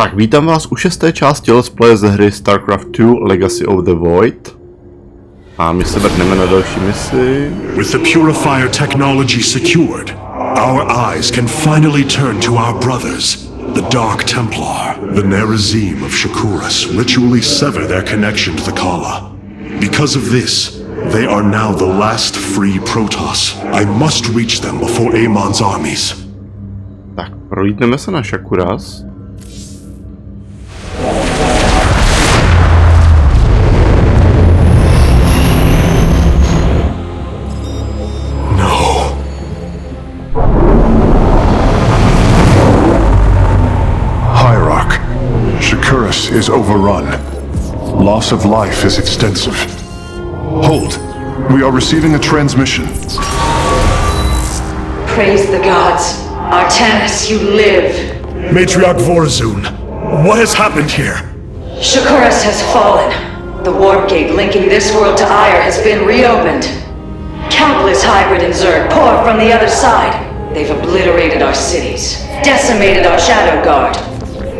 Tak, vítám vás u 6. části Let's Play ze hry Starcraft 2 Legacy of the Void. A my se vrhneme na další misi. With the purifier technology secured, our eyes can finally turn to our brothers, the Dark Templar. The Nerazim of Shakuras ritually sever their connection to the Kala. Because of this, they are now the last free Protoss. I must reach them before Amon's armies. Tak, prolítneme se na Shakuras. Shakuras is overrun. Loss of life is extensive. Hold. We are receiving a transmission. Praise the gods. Artanis, you live. Matriarch Vorazun, what has happened here? Shakuras has fallen. The warp gate linking this world to Ire has been reopened. Countless hybrid and Zerg pour from the other side. They've obliterated our cities, decimated our Shadow Guard.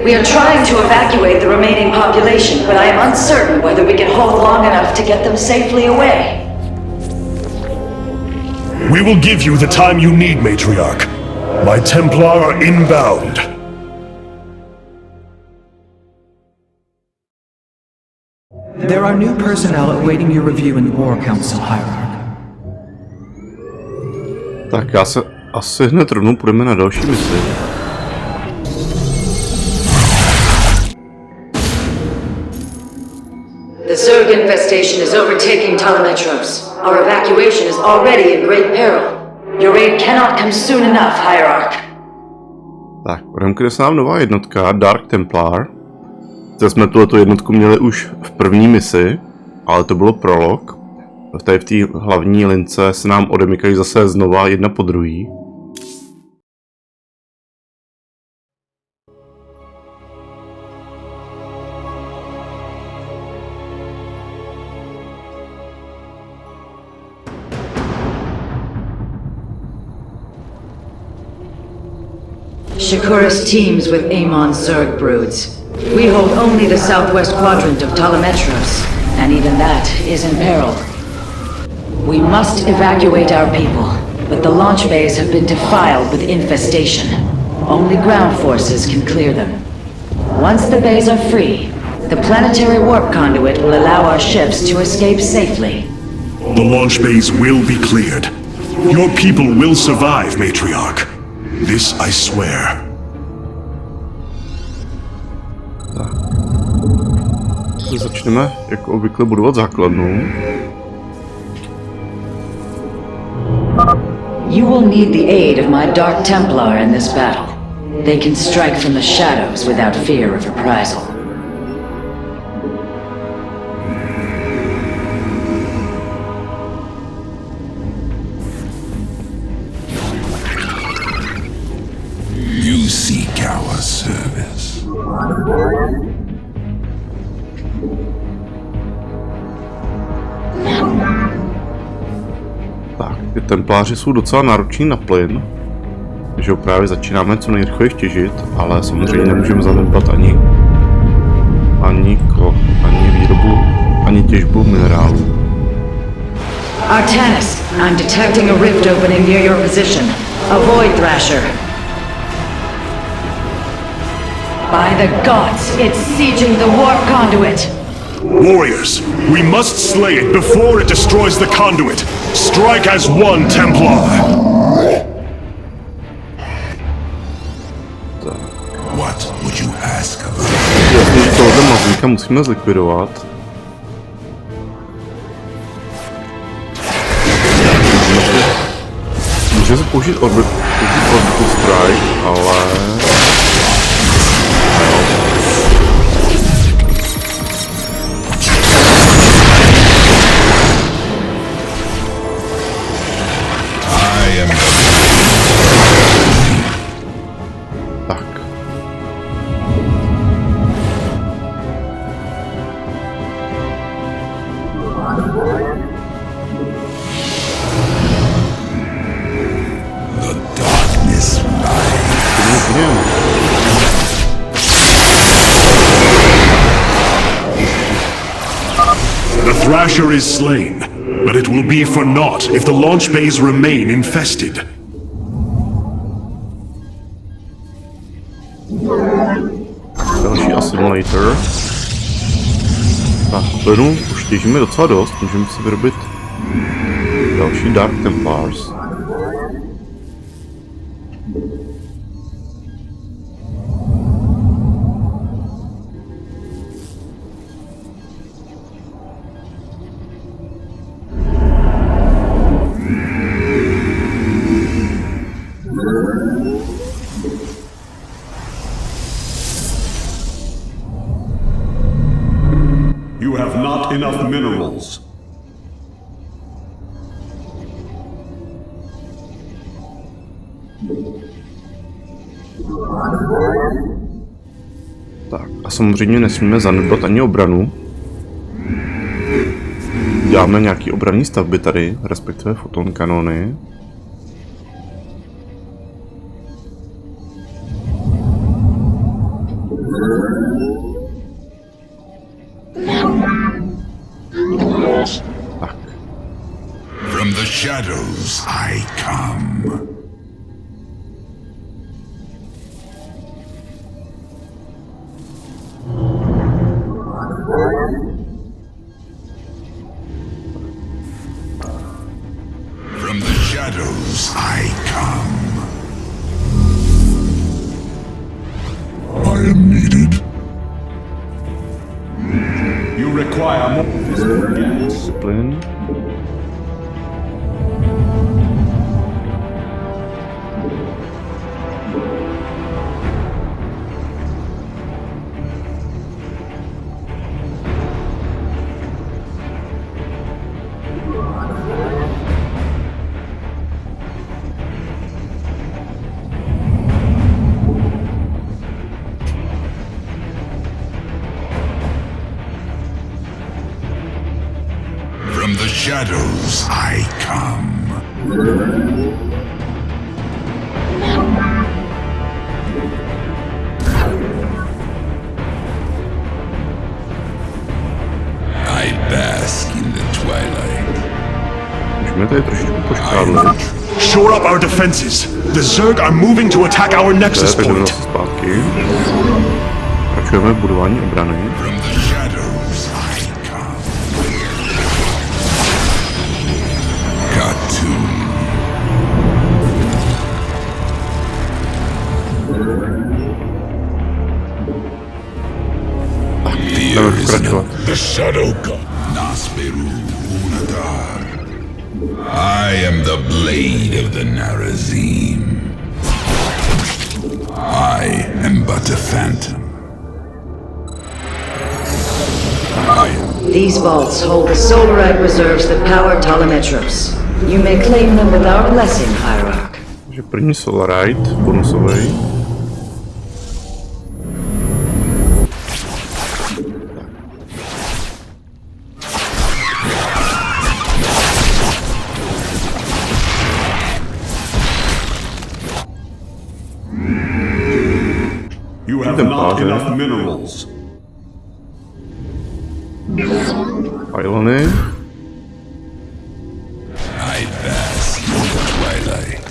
We are trying to evacuate the remaining population, but I am uncertain whether we can hold long enough to get them safely away. We will give you the time you need, Matriarch. My Templar are inbound. There are new personnel awaiting your review in the War Council, Hierarch. Tak já se asi hned rovnou půjdeme na další misi. The Zerg infestation is overtaking Telemetros. Our evacuation is already in great peril. Your aid cannot come soon enough, Hierarch. Tak, odemkne se nám nová jednotka, Dark Templar. Zde jsme tuhletu jednotku měli už v první misi, ale to bylo prolog. Tady v té hlavní lince se nám odemykají zase znova jedna po druhý. Shakuras teams with Amon's Zerg broods. We hold only the southwest quadrant of Telemetros, and even that is in peril. We must evacuate our people, but the launch bays have been defiled with infestation. Only ground forces can clear them. Once the bays are free, the planetary warp conduit will allow our ships to escape safely. The launch bays will be cleared. Your people will survive, Matriarch. This I swear. Začneme jako obvykle budovat základnu. You will need the aid of my Dark Templar in this battle. They can strike from the shadows without fear of reprisal. You seek our service. Tak, ty templáři jsou docela nároční na plyn, takže ho právě začínáme co nejrychleji těžit, ale samozřejmě nemůžeme zanedbat ani výrobu, ani těžbu minerálů. Artanis, I'm detecting a rift opening near your position. Avoid Thrasher. By the gods, it's sieging the warp conduit! Warriors, we must slay it before it destroys the conduit. Strike as one, Templar. What would you ask of us? Jasně, že tohle mazlíka musíme zlikvidovat. Může se použít orbital strike, ale... The darkness rises. Thrasher is slain, but it will be for naught if the launch bays remain infested. Další assimilator. Tak, plynu už těžíme docela dost, můžeme si vyrobit další Dark Templars. You have not enough minerals. Tak a samozřejmě nesmíme zanedbat ani obranu. Děláme nějaký obranný stavby tady, respektive foton kanony. Tak. From the shadows I come. From the shadows I come. I am needed. You require more physical gas. Discipline. From the shadows I come. I bask in the twilight. Můžeme tady trošičku poškádlit. Shore up our defenses. The Zerg are moving to attack our nexus Tak jdeme point. zase zpátky. Pokračujeme v budování obrany. From the shadows I come. Cartoon. Jdeme pokračovat. The Shadow God. Nasperu Unatar. I am the blade of the Narazim. I am but a phantom. These vaults hold the solarite reserves that power Telemetros. You may claim them with our blessing, Hierarch. Takže první solarite, bonusový. You have not enough minerals. Pylony. I bask in the twilight.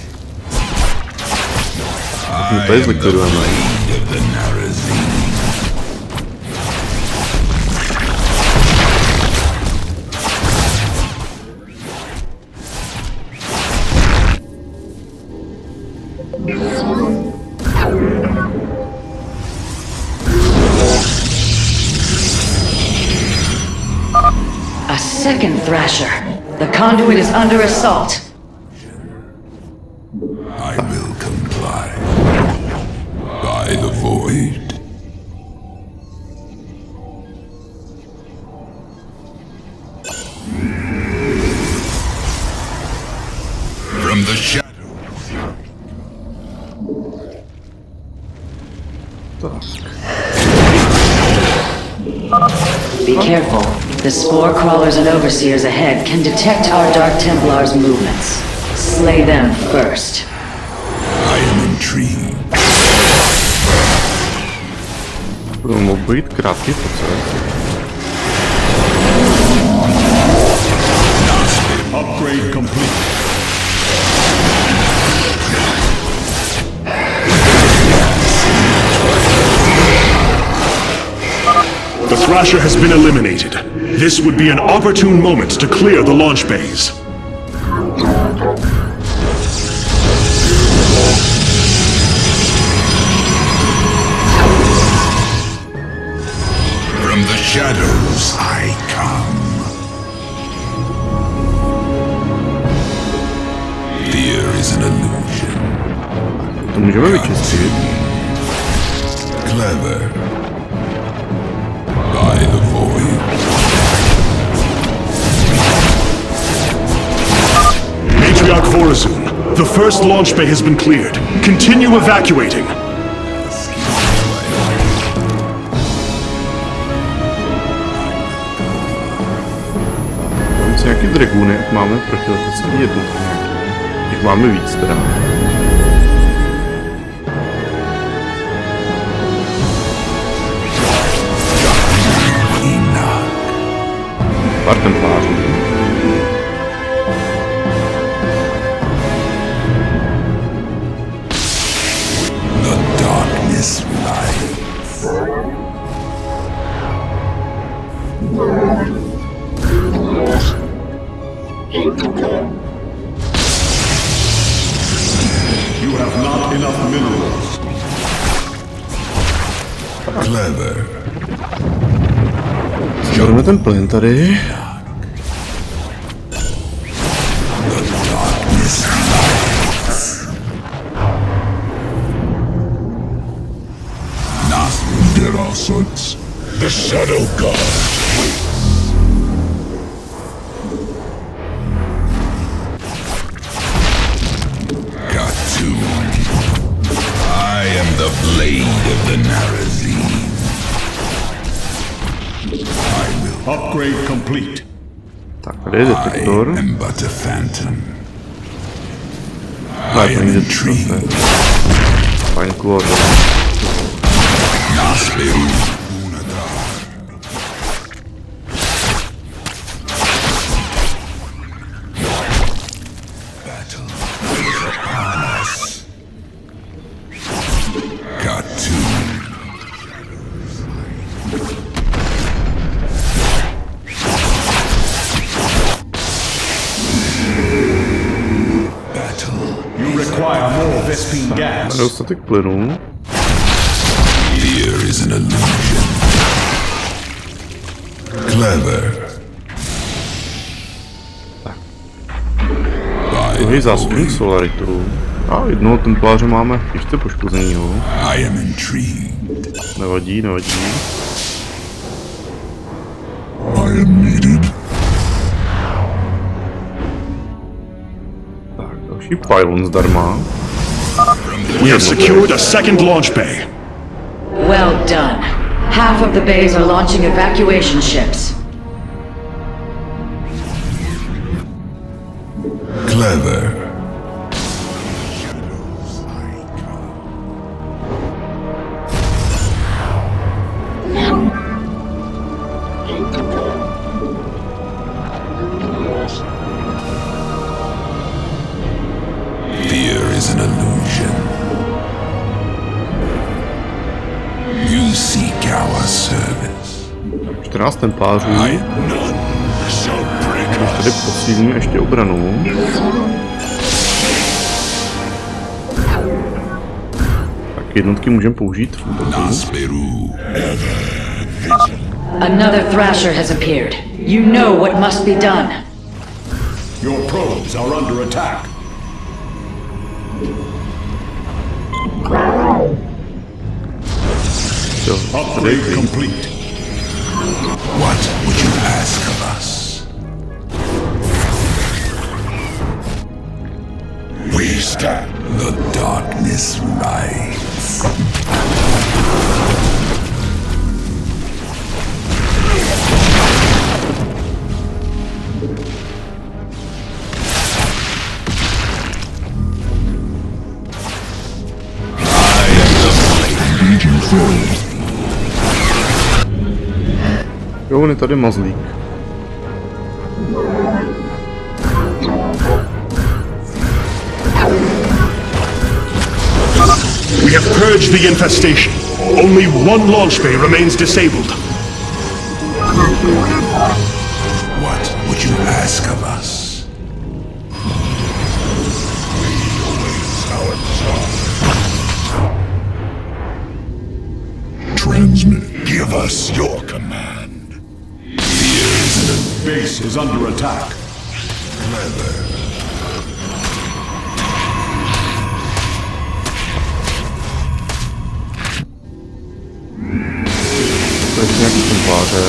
My I tady am the zlikvidujeme. blade of the Narazim. A second Thrasher. The conduit is under assault. I will comply. By the void. From the shadows. Tak. Be careful. The spore crawlers and overseers ahead can detect our Dark Templars' movements. Slay them first. I am intrigued. Budou mohl být krátký proces. Thrasher has been eliminated. This would be an opportune moment to clear the launch bays. From the shadows I come. Fear is an illusion. To můžeme vyčistit. Clever. By the void. Matriarch Vorazun, the first launch bay has been cleared. Continue evacuating. Nějaký draguny, jak máme protiletecký jednotky nějaký. Těch máme víc teda. Pár templářů. The darkness rises. You have not enough minerals. Clever. Zdělíme ten plyn tady. The Shadow God. Got two. I am the blade of the Narazim. I will. Upgrade complete. Tak, tady je detektor. I am but a phantom. Tak, I am není intrigued. Fajn kód. Nasperu. Battle is upon us. Got two. You require more Vespine gas. Dostatek plynu. Fear is an illusion. Clever. Druhý zásobník solaritu. A jednoho templáře máme ještě poškozenýho. I am intrigued. Nevadí, nevadí. I am needed. Tak, další pylon zdarma. We have secured a second launch bay. Well done. Half of the bays are launching evacuation ships. Clever. Fear is an illusion. You seek our service. 14 templářů. I none shall break Když tady us. posílíme ještě obranu. Tak jednotky můžeme použít v útoku. Nasperu. Another Thrasher has appeared. You know what must be done. Your probes are under attack. Jo, tady je Upgrade klid. complete. What would you ask of us? We stand. The darkness rises. Jo, on je tady mazlík. We have purged the infestation. Only one launch bay remains disabled. What would you ask of us? We await our charge. Transmit. Give us your command. Base is under attack. Clever. To je nějaký templáře.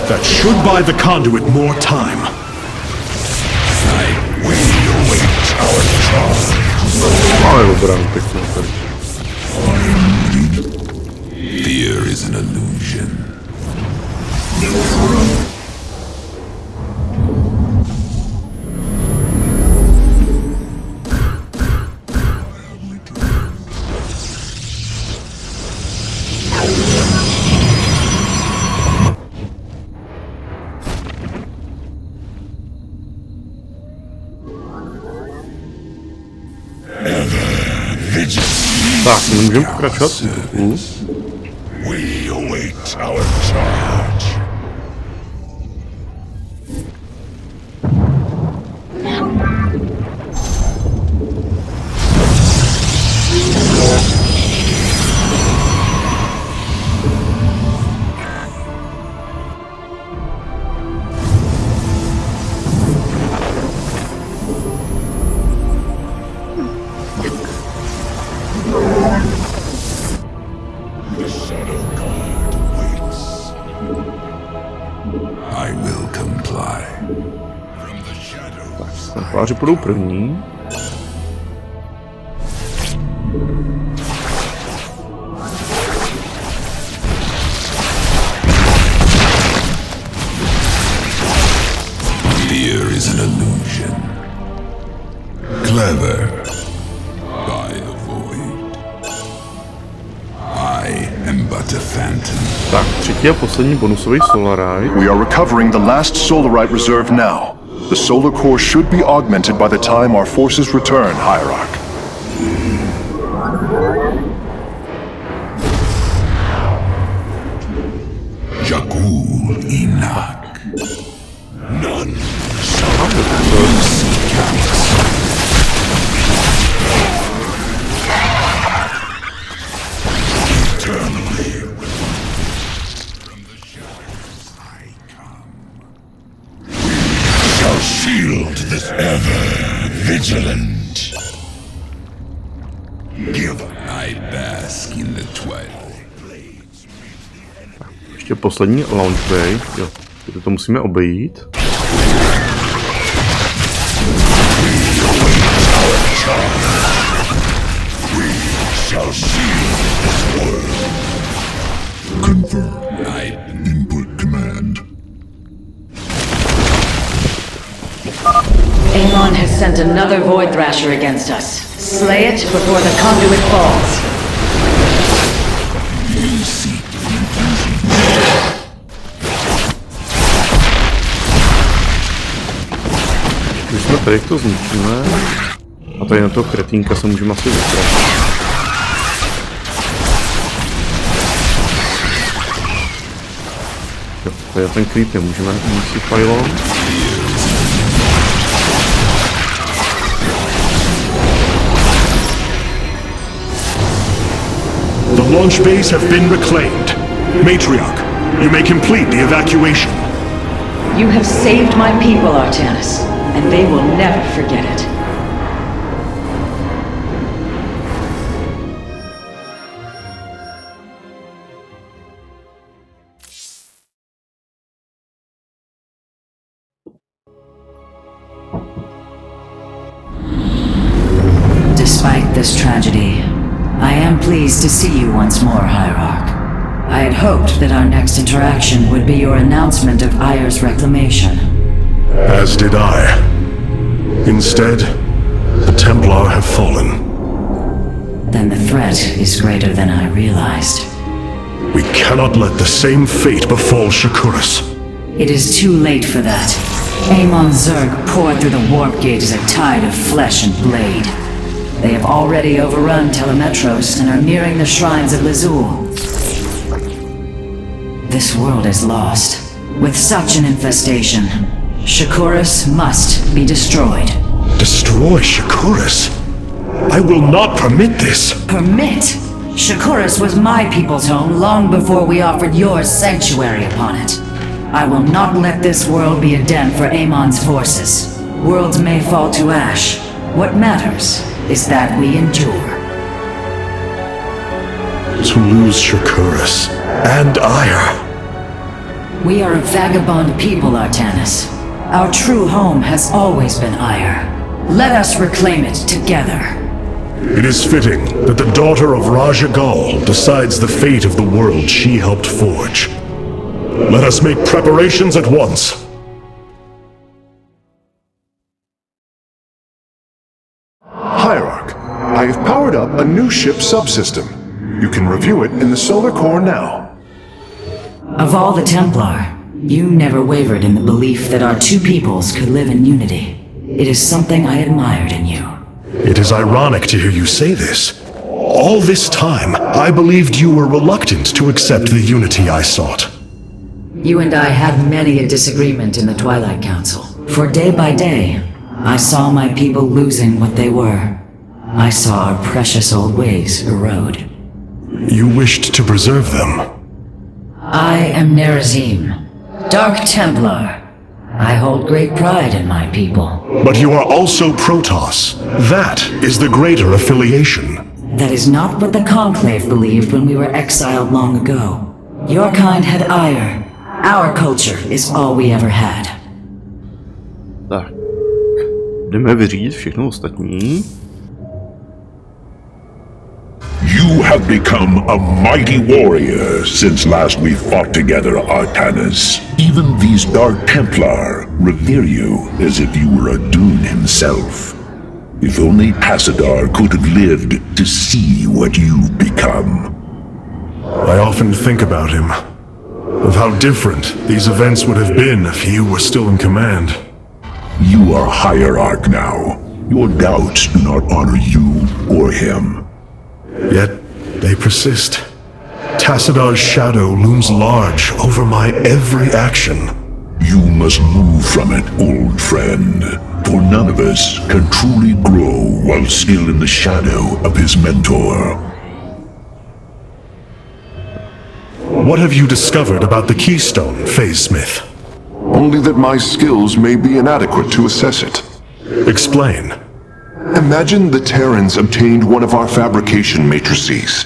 That should buy the conduit more time. We await our charge. Máme obranu pěknou tady. Fear is an illusion. Tak, můžeme pokračovat. We await our charge. The Shadow Guard waits. I will comply. From the shadows. Templáři půjdou první. Fear is an illusion. Clever. By the void. I am but a phantom. Tak, třetí a poslední bonusový Solarite. We are recovering the last Solarite reserve now. The solar core should be augmented by the time our forces return, Hierarch. Jakul Inak. None shall seek out. Eternally from the shadows I come. We shall shield this ever vigilant. Give I bask in the twilight. Ještě poslední launch bay. Jo, to musíme obejít. Shall shield this world. Confirm. I input command. Amon has sent another Void Thrasher against us. Slay it before the conduit falls. You seek Když jsme tady to zničíme, a tady na toho kretínka se můžeme asi vytratit. Jo, tady ten creep nemůžeme si pylon. The launch bays have been reclaimed. Matriarch, you may complete the evacuation. You have saved my people, Artanis, and they will never forget it. Despite this tragedy, I am pleased to see you once more, Hierarch. I had hoped that our next interaction would be your announcement of Ayer's reclamation. As did I. Instead, the Templar have fallen. Then the threat is greater than I realized. We cannot let the same fate befall Shakuras. It is too late for that. Amon Zerg poured through the warp gate as a tide of flesh and blade. They have already overrun Telemetros and are nearing the shrines of Lazul. This world is lost. With such an infestation, Shakuras must be destroyed. Destroy Shakuras? I will not permit this. Permit? Shakuras was my people's home long before we offered yours sanctuary upon it. I will not let this world be a den for Amon's forces. Worlds may fall to ash. What matters is that we endure. To lose Shakuras and Ayer. We are a vagabond people, Artanis. Our true home has always been Ayer. Let us reclaim it together. It is fitting that the daughter of Raja Gal decides the fate of the world she helped forge. Let us make preparations at once. Hierarch, I have powered up a new ship subsystem. You can review it in the solar core now. Of all the Templar, you never wavered in the belief that our two peoples could live in unity. It is something I admired in you. It is ironic to hear you say this. All this time, I believed you were reluctant to accept the unity I sought. You and I had many a disagreement in the Twilight Council. For day by day, I saw my people losing what they were. I saw our precious old ways erode. You wished to preserve them. I am Nerazim, Dark Templar. I hold great pride in my people. But you are also Protoss. That is the greater affiliation. That is not what the Conclave believed when we were exiled long ago. Your kind had ire. Our culture is all we ever had. Tak. Jdeme vyřídit všechno ostatní. You have become a mighty warrior since last we fought together, Artanis. Even these Dark Templar revere you as if you were a Dune himself. If only Tassadar could have lived to see what you've become. I often think about him. Of how different these events would have been if you were still in command. You are Hierarch now. Your doubts do not honor you or him. Yet, they persist. Tassadar's shadow looms large over my every action. You must move from it, old friend. For none of us can truly grow while still in the shadow of his mentor. What have you discovered about the Keystone, Phase Smith? Only that my skills may be inadequate to assess it. Explain. Imagine the Terrans obtained one of our fabrication matrices.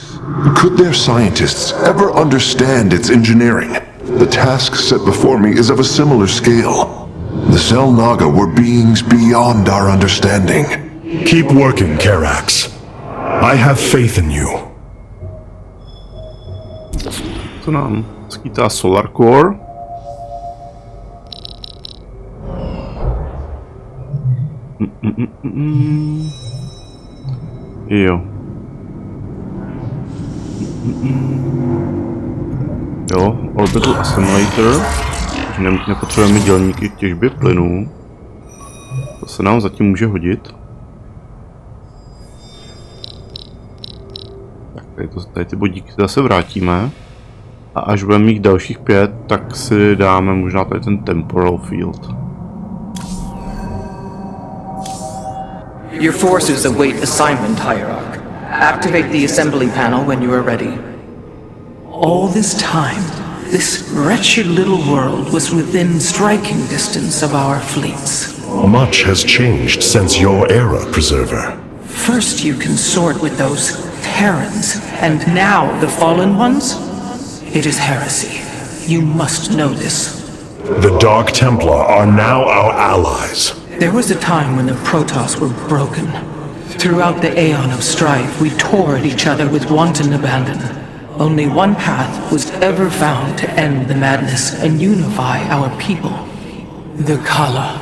Could their scientists ever understand its engineering? The task set before me is of a similar scale. The Cell Naga were beings beyond our understanding. Keep working, Karax. I have faith in you. To nám skýtá Solar Core. Jo. Jo, Orbital Assimilator. Nepotřebujeme dělníky k těžbě plynů. To se nám zatím může hodit. Tak tady ty bodíky zase vrátíme. A až budeme mít dalších 5, tak si dáme možná tady ten Temporal Field. Your forces await assignment, Hierarch. Activate the assembly panel when you are ready. All this time, this wretched little world was within striking distance of our fleets. Much has changed since your era, Preserver. First you consort with those Terrans, and now the Fallen Ones? It is heresy. You must know this. The Dark Templar are now our allies. There was a time when the Protoss were broken. Throughout the aeon of strife, we tore at each other with wanton abandon. Only one path was ever found to end the madness and unify our people. The Kala.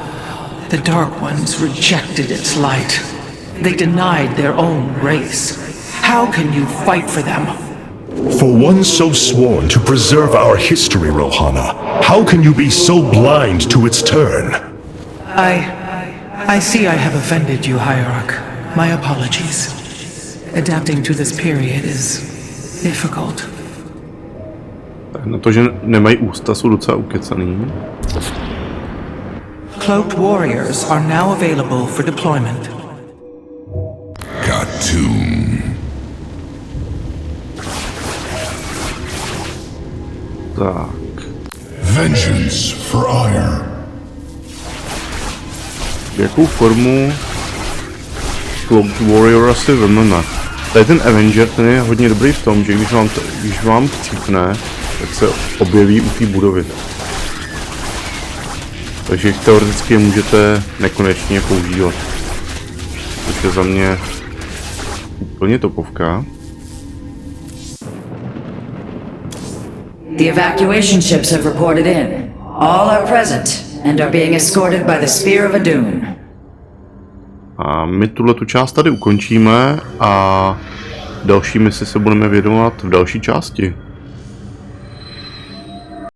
The Dark Ones rejected its light. They denied their own race. How can you fight for them? For one so sworn to preserve our history, Rohana, how can you be so blind to its turn? I see I have offended you, Hierarch. My apologies. Adapting to this period is difficult. Na to, že nemají ústa, jsou docela ukecaný. Cloaked warriors are now available for deployment. Cartoon. Tak. Vengeance for ire. Jakou formu Cloaked Warrior asi vememe? Tady ten Avenger, ten je hodně dobrý v tom, že když vám chcípne, tak se objeví u té budovy. Takže jich teoreticky můžete nekonečně používat. Což je za mě úplně topovka. The evacuation ships have reported in. All are present and are being escorted by the Spear of Adun. A my tuhletu část tady ukončíme a další misi se budeme věnovat v další části.